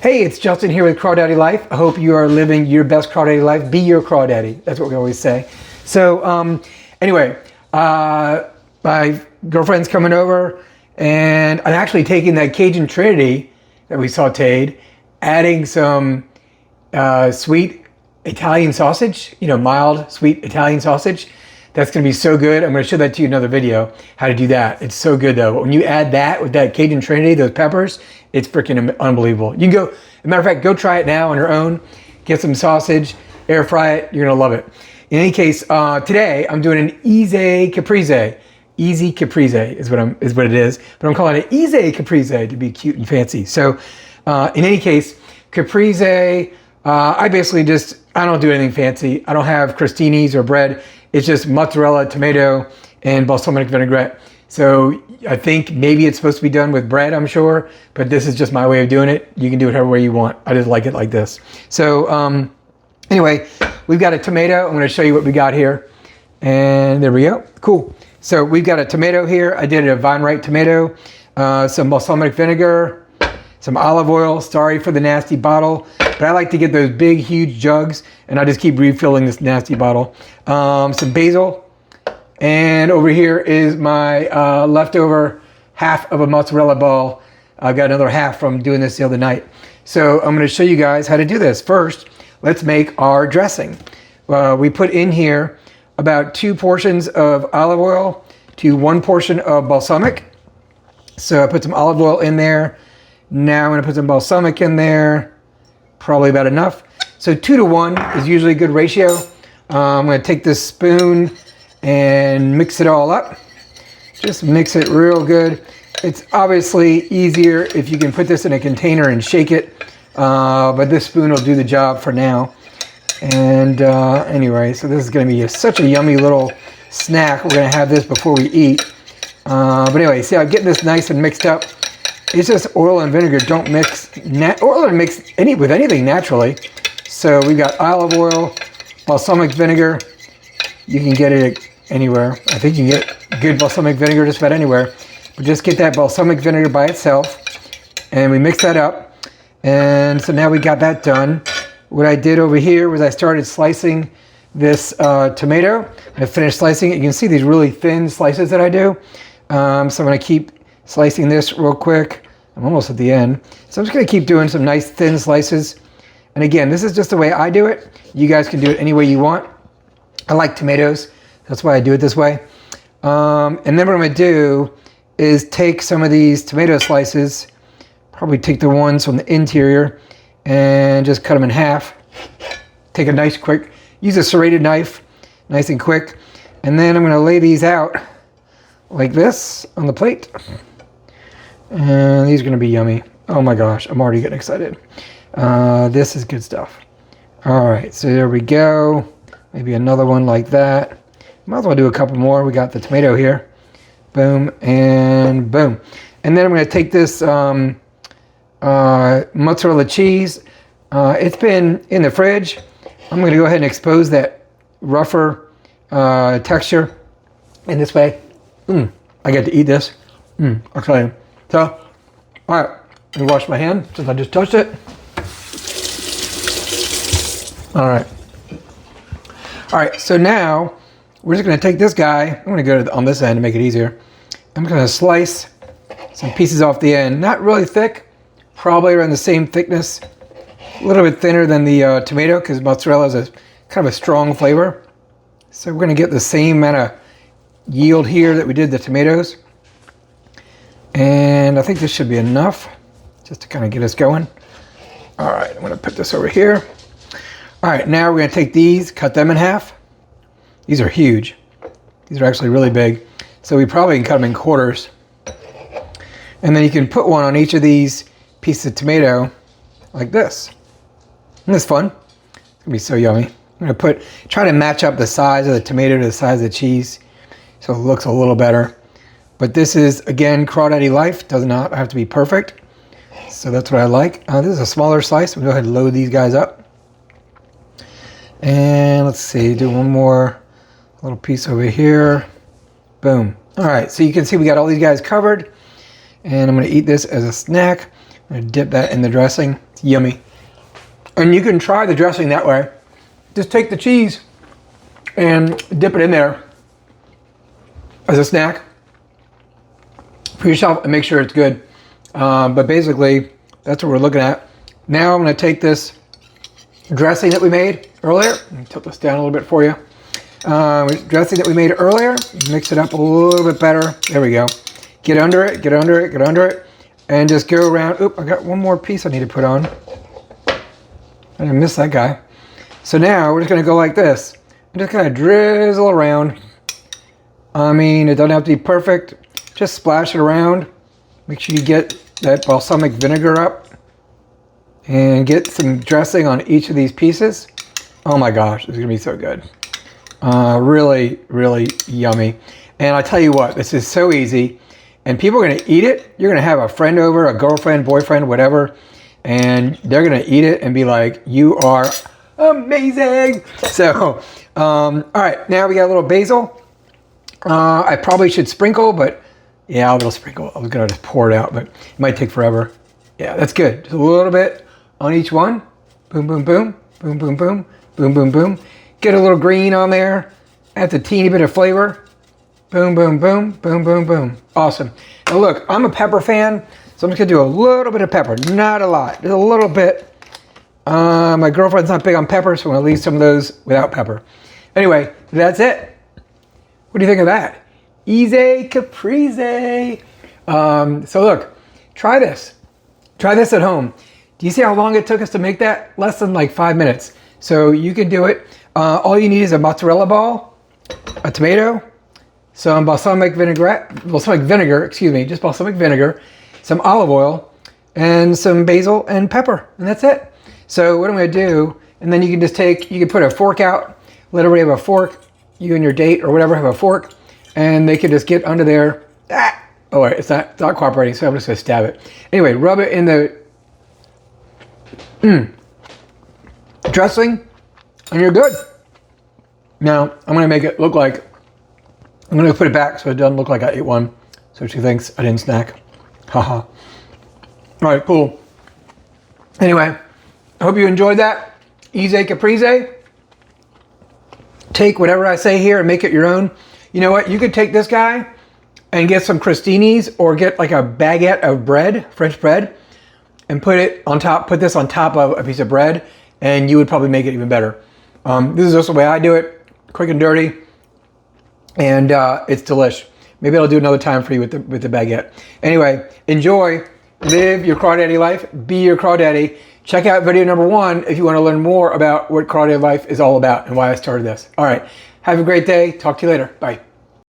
Hey, it's Justin here with Crawdaddy Life. I hope you are living your best Crawdaddy life. Be your Crawdaddy. That's what we always say. So anyway, my girlfriend's coming over, and I'm actually taking that Cajun Trinity that we sauteed, adding some sweet Italian sausage, mild, sweet Italian sausage. That's going to be so good. I'm going to show that to you in another video, how to do that. It's so good though. But when you add that with that Cajun Trinity, those peppers, it's freaking unbelievable. You can go, as a matter of fact, go try it now on your own. Get some sausage, air fry it. You're going to love it. In any case, today I'm doing an Easée Capresé. Easée Capresé is what it is. But I'm calling it Easée Capresé to be cute and fancy. So in any case, Capresé, I don't do anything fancy. I don't have crostinis or bread. It's just mozzarella, tomato, and balsamic vinaigrette. So I think maybe it's supposed to be done with bread, I'm sure, but this is just my way of doing it. You can do it however way you want. I just like it like this. So anyway, we've got a tomato. I'm going to show you what we got here. And there we go. Cool. So we've got a tomato here. I did a vine ripe tomato, some balsamic vinegar, some olive oil. Sorry for the nasty bottle, but I like to get those big, huge jugs, and I just keep refilling this nasty bottle. Some basil, and over here is my leftover half of a mozzarella ball. I got another half from doing this the other night. So I'm going to show you guys how to do this. First, let's make our dressing. We put in here about 2 portions of olive oil to 1 portion of balsamic. So I put some olive oil in there. Now I'm going to put some balsamic in there, probably about enough. So 2 to 1 is usually a good ratio. I'm going to take this spoon and mix it all up. Just mix it real good. It's obviously easier if you can put this in a container and shake it, but this spoon will do the job for now. And anyway, so this is going to be such a yummy little snack. We're going to have this before we eat. But anyway, see, I'm getting this nice and mixed up. It's just oil and vinegar don't mix. Oil doesn't mix with anything naturally. So we got olive oil, balsamic vinegar. You can get it anywhere. I think you can get good balsamic vinegar just about anywhere. But just get that balsamic vinegar by itself, and we mix that up. And so now we got that done. What I did over here was I started slicing this tomato. I finished slicing it. You can see these really thin slices that I do. So I'm going to keep slicing this real quick. I'm almost at the end. So I'm just going to keep doing some nice thin slices. And again, this is just the way I do it. You guys can do it any way you want. I like tomatoes. That's why I do it this way. And then what I'm going to do is take some of these tomato slices, probably take the ones from the interior, and just cut them in half. Take a nice quick, use a serrated knife, nice and quick. And then I'm going to lay these out like this on the plate. And these are going to be yummy. Oh my gosh, I'm already getting excited. This is good stuff. All right, so there we go. Maybe another one like that. Might as well do a couple more. We got the tomato here. Boom and boom. And then I'm going to take this mozzarella cheese. It's been in the fridge. I'm going to go ahead and expose that rougher texture in this way. I get to eat this. I'll tell you. So, all right, let me wash my hand since I just touched it. All right, so now we're just going to take this guy. I'm going to go on this end to make it easier. I'm going to slice some pieces off the end. Not really thick, probably around the same thickness. A little bit thinner than the tomato because mozzarella is a kind of a strong flavor. So we're going to get the same amount of yield here that we did the tomatoes. And I think this should be enough just to kind of get us going. All right, I'm going to put this over here. All right, now we're going to take these, cut them in half. These are huge. These are actually really big. So we probably can cut them in quarters. And then you can put one on each of these pieces of tomato like this. Isn't this fun? It's going to be so yummy. I'm going to try to match up the size of the tomato to the size of the cheese so it looks a little better. But this is, again, Crawdaddy Life. Does not have to be perfect. So that's what I like. This is a smaller slice. We'll go ahead and load these guys up. And let's see, do one more little piece over here. Boom. All right, so you can see we got all these guys covered. And I'm going to eat this as a snack. I'm gonna dip that in the dressing. It's yummy. And you can try the dressing that way. Just take the cheese and dip it in there as a snack for yourself and make sure it's good. But basically, that's what we're looking at. Now I'm gonna take this dressing that we made earlier. Let me tilt this down a little bit for you. Dressing that we made earlier, mix it up a little bit better. There we go. Get under it, get under it, get under it, and just go around. Oop, I got one more piece I need to put on. I didn't miss that guy. So now we're just gonna go like this and just kind of drizzle around. I mean, it doesn't have to be perfect. Just splash it around. Make sure you get that balsamic vinegar up and get some dressing on each of these pieces. Oh my gosh, this is gonna be so good. Really, really yummy. And I tell you what, this is so easy. And people are gonna eat it. You're gonna have a friend over, a girlfriend, boyfriend, whatever, and they're gonna eat it and be like, you are amazing. So, all right, now we got a little basil. I probably should sprinkle, but yeah, a little sprinkle. I was gonna just pour it out, but it might take forever. Yeah, that's good. Just a little bit on each one. Boom, boom, boom, boom, boom, boom, boom, boom, boom. Get a little green on there. Adds a teeny bit of flavor. Boom, boom, boom, boom, boom, boom. Awesome. Now look, I'm a pepper fan, so I'm just gonna do a little bit of pepper, not a lot, just a little bit. My girlfriend's not big on pepper, so I'm gonna leave some of those without pepper. Anyway, that's it. What do you think of that? Easée Capresé. So look, try this. Try this at home. Do you see how long it took us to make that? Less than like 5 minutes. So you can do it. All you need is a mozzarella ball, a tomato, some balsamic vinegar, excuse me, just balsamic vinegar, some olive oil, and some basil and pepper, and that's it. So what I'm gonna do, and then you can just take, you can put a fork out, let everybody have a fork, you and your date or whatever have a fork, and they can just get under there. Oh, it's not cooperating, so I'm just gonna stab it. Anyway, rub it in the dressing, and you're good. Now, I'm gonna make it look like, I'm gonna put it back so it doesn't look like I ate one, so she thinks I didn't snack. Haha. All right, cool. Anyway, I hope you enjoyed that. Easée Capresé. Take whatever I say here and make it your own. You know what? You could take this guy and get some crostinis or get like a baguette of bread, French bread, and put it on top, put this on top of a piece of bread, and you would probably make it even better. This is just the way I do it, quick and dirty, and it's delish. Maybe I'll do another time for you with the baguette. Anyway, enjoy, live your crawdaddy life, be your crawdaddy. Check out video number 1 if you want to learn more about what crawdaddy life is all about and why I started this. All right, have a great day. Talk to you later. Bye.